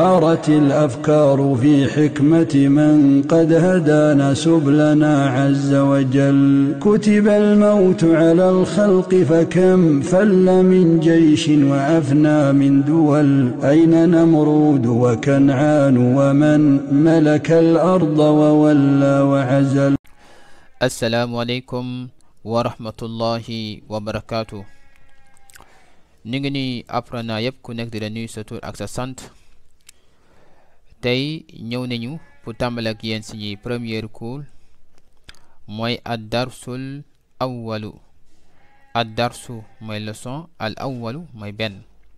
حارت الأفكار في حكمة من قد هدانا سبلنا عز وجل. كتب الموت على الخلق فكم فل من جيش وأفنى من دول. أين نمرود وكنعان ومن ملك الأرض وولى وعزل. السلام عليكم ورحمة الله وبركاته. نيجي أبرنا يبكو نقدر نيساتور أكسسانت. tey ñëw nañu pour tàmbali ak yéen ci premier cours mooy ad-darsul awwalu. ad-darsu mooy leçon, al awwalu mooy benn,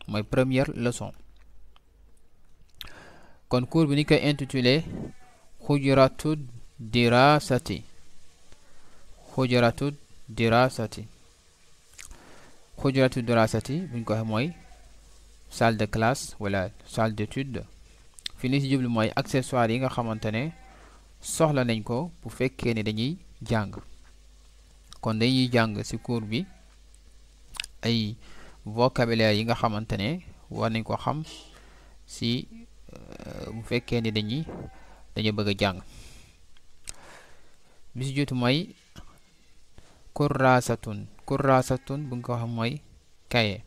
mooy première leçon. kon cours bi ni koy intitulé xujratu dirasati. xujratu dirasati. xujratu dirasati buñ ko waxee mooy salle de classe wala salle d'étude. fi ni ci jublu mooy accessoires yi nga xamante ne soxla nañ ko bu fekkee ne dañuy jàng. kon dañuy jàng ci cours bi ay vocabulaire yi nga xamante ne war nañ ko xam ci bu fekkee ne dañu bëgg a jàng. bi ci jiitu mooy kurrasatun. kurrasatun bu nga ko xam mooy cahier,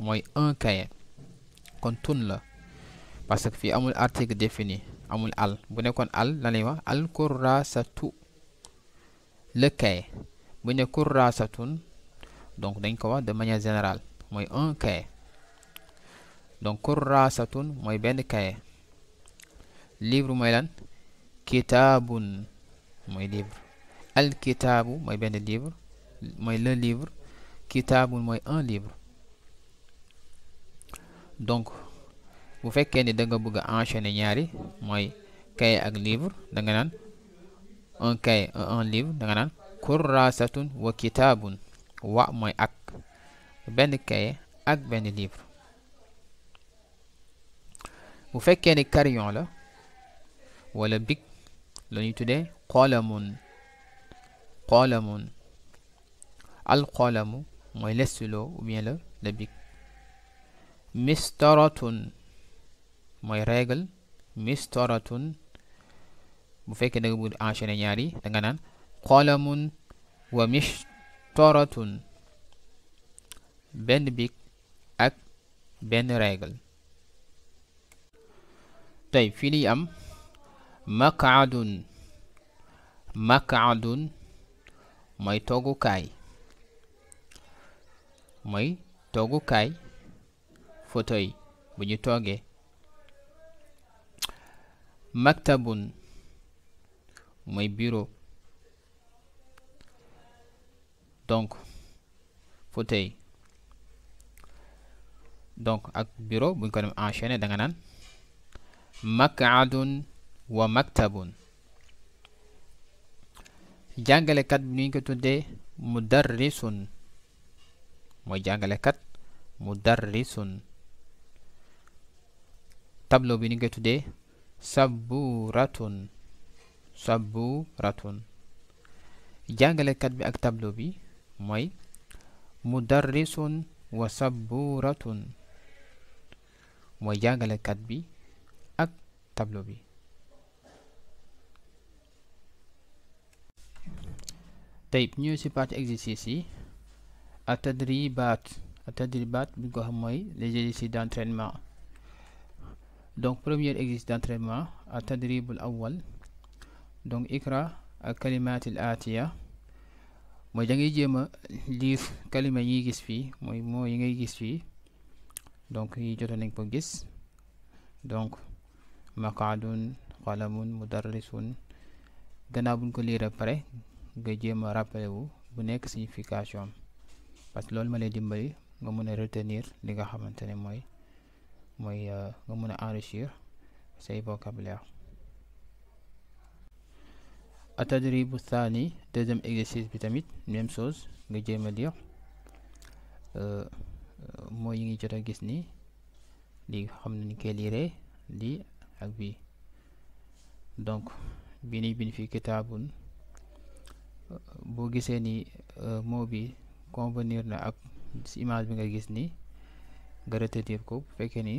mooy un cahier. kon tun la parce que fii amul article défini, amul al. bu nekkoon al la lay wax al kurrasatu, le cahier. bu ne kurrasatun donc dañ ko wax de manière générale mooy un cahier. donc kurrasatun mooy benn cahier. livre mooy lan? kitaabun mooy livre. al kitaabu mooy benn livre, mooy le livre. kitaabun mooy un livre. donc bu fekkee ni da nga bëgg a enchaîner ñaari mooy cahier ak livre, da nga naan un cahier un livre, da nga naan kurrasatun wa kitaabun. wa mooy ak benn cahier ak benn livre. bu fekkee ni crayon la wala bic la ñuy tuddee qalamun. qalamun. al qalamu mooy le stylo ou bien le bic. mistaratun mooy règle. mistaratun bu fekkee da nga bëgg enchaîner ñaari da nga naan qalamun wa mistaratun. benn bic ak benn règle. tey fii li am maq'adun. maq'adun mooy toogukaay. mooy toogukaay, fauteuil bu ñu toogee. maktabun mooy bureau, donc fauteuil. donc ak bureau buñ ko dem enchaîner da nga naan maq'adun wa maktabun. jàngalekat bi ñu ko tuddee mudarrisun. mooy jàngalekat mudarrisun. tableau bi ni nga tuddee saburatun. saburatun. jàngalekat bi ak tableau bi mooy mudarrisun wa saburatun. mooy jàngalekat bi ak tableau bi. tey ñëw ci partie exercice yi. atadribat. atadribat bi ko xam mooy les exercices d'entraînement. donc premier exercice d'entraînement atadribul awwal. donc ikra ak kalimatil atiya mooy da ngay jéem a lire kalima yi gis fii, mooy moo yi ngay gis fii. donc yi joto nañ ko gis. donc maq'adun, qalamun, mudarrisun. gannaaw buñ ko lire pare nga jéem a rappelé wu bu nekk signification, parce que loolu ma lay dimbali nga mën a retenir li nga xamante ne mooy nga mën a enrichir say vocabulaire. atadribu thani, deuxième exercice bi tamit même chose, nga jéem a lire mooy yi ngi jot a gis ni li xam na ni koy lire lii ak bii. donc bi ni bind fi kitaabun boo gisee ni mot bi convenir na ak ci image bi nga gis ni nga retenir ko. bu fekkee ni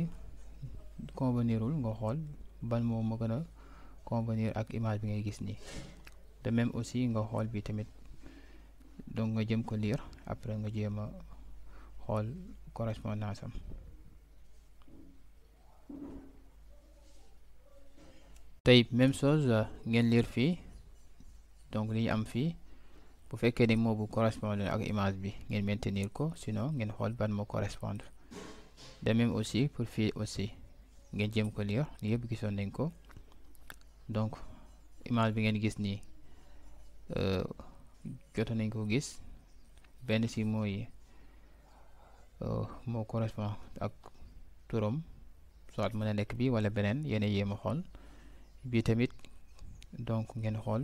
convenirul nga xool ban moo ma gën a convenir ak image bi ngay gis nii. De même aussi nga xool bi tamit donc nga jëm ko lire après nga jéem a xool correspondance am. tey même chose ngeen lire fii donc li ñu am fii bu fekkee ne moo bu correspondre ak image bi ngeen maintenir ko, sinon ngeen xool ban moo correspondre. De même aussi pour fii aussi ngeen jëm ko lire, li yëpp gisoon nañ ko. donc image bi ngeen gis nii joto nañ ko gis, benn si mooy moo correspond ak turam, soit mën a nekk bi wala beneen, yéen a yéem a xool bi tamit. donc ngeen xool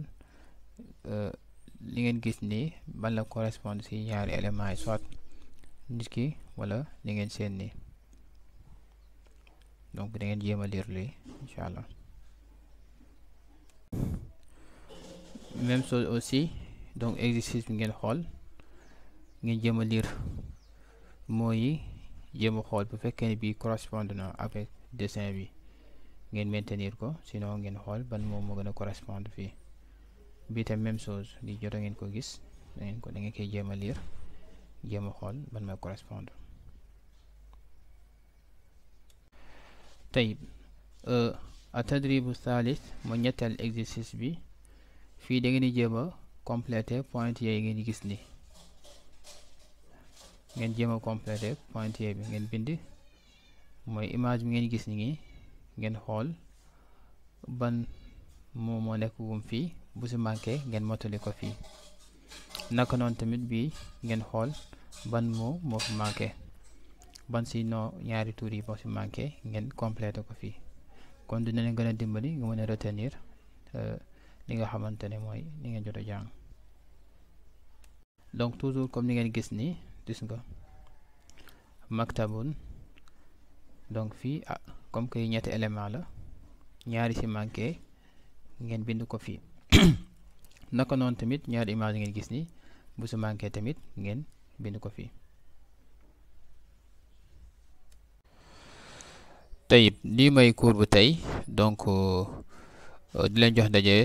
li ngeen gis nii ban la correspond si ñaari éléments yi, soit nit ki wala li ngeen seen nii. donc da ngeen jéem a lire lii incha allah. même chose aussi donc exercice bi ngeen xool, ngeen jéem a lire mots yi, jéem a xool bu fekkee ne bi correspond na avec dessin bi ngeen maintenir ko, sinon ngeen xool ban moom moo gën a correspondre fii. bi tam même chose, li jot ngeen ko gis, da ngeen koy jéem a lire, jéem a xool ban mooy correspondre. tey atadribu thalith mooy ñetteel exercice bi. fii da ngeen di jéem a compléter pointillés yi ngeen di gis ni, ngeen jéem a compléter pointillés bi ngeen bind mooy image bi ngeen gis ni, ngeen xool ban moo nekk wum fii, bu si manqué ngeen mottali ko fii. naka noonu tamit bi ngeen xool ban moo fi manqué, ban si no ñaari tur yi moo si manqué, ngeen compléter ko fii. kon dina leen gën a dimbali nga mën a retenir li nga xamante ne mooy li ngeen jot a jàng. donc toujours comme ni ngeen gis ni, gis nga maktabun. donc fii comme que ñetti élément la, ñaari si manqué ngeen bind ko fii. naka noonu tamit ñaari image ngeen gis ni, bu si manqué tamit ngeen bind ko fii. tey lii may cours bu tey, donc di leen jox daje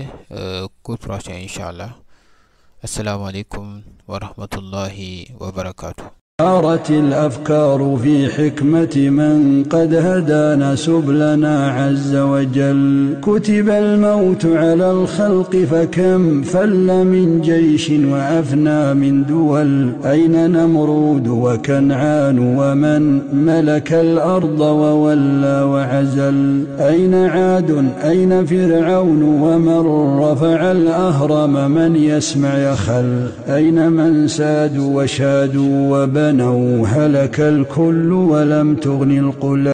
cours prochain incha allah. asalaamaaleykum wa rahmatullahi wa barakaatu. دارت الأفكار في حكمة من قد هدانا سبلنا عز وجل كتب الموت على الخلق فكم فل من جيش وأفنى من دول أين نمرود وكنعان ومن ملك الأرض وولى وعزل أين عاد أين فرعون ومن رفع الأهرم من يسمع يخل أين من سادوا وشادوا وبنوا هلك الكل ولم تغن القلى